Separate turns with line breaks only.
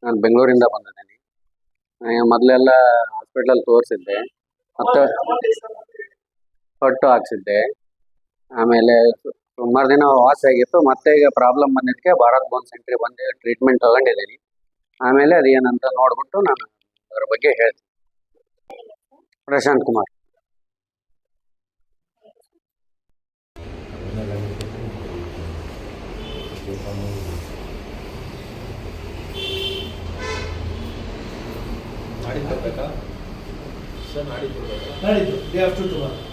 ನಾನು ಬೆಂಗಳೂರಿಂದ ಬಂದಿದ್ದೀನಿ. ಮೊದಲೆಲ್ಲ ಹಾಸ್ಪಿಟ್ಲಲ್ಲಿ ತೋರಿಸಿದ್ದೆ, ಮತ್ತೆ ಹೊಟ್ಟು ಹಾಕ್ಸಿದ್ದೆ. ಆಮೇಲೆ ಸುಮಾರು ದಿನ ವಾಸಿ ಆಗಿತ್ತು. ಮತ್ತೆ ಈಗ ಪ್ರಾಬ್ಲಮ್ ಬಂದಿದ್ದಕ್ಕೆ ಭಾರತ್ ಬೋನ್ ಸೆಂಟ್ರಿಗೆ ಬಂದು ಟ್ರೀಟ್ಮೆಂಟ್ ತಗೊಂಡಿದ್ದೀನಿ. ಆಮೇಲೆ ಅದೇನಂತ ನೋಡ್ಬಿಟ್ಟು ನಾನು ಅದ್ರ ಬಗ್ಗೆ ಹೇಳ್ತೀನಿ. ಪ್ರಶಾಂತ್ ಕುಮಾರ್.
ನಾಡಿದ್ದು ಡೇ ಆಫ್ಟರ್ ಟುಮಾರೋ.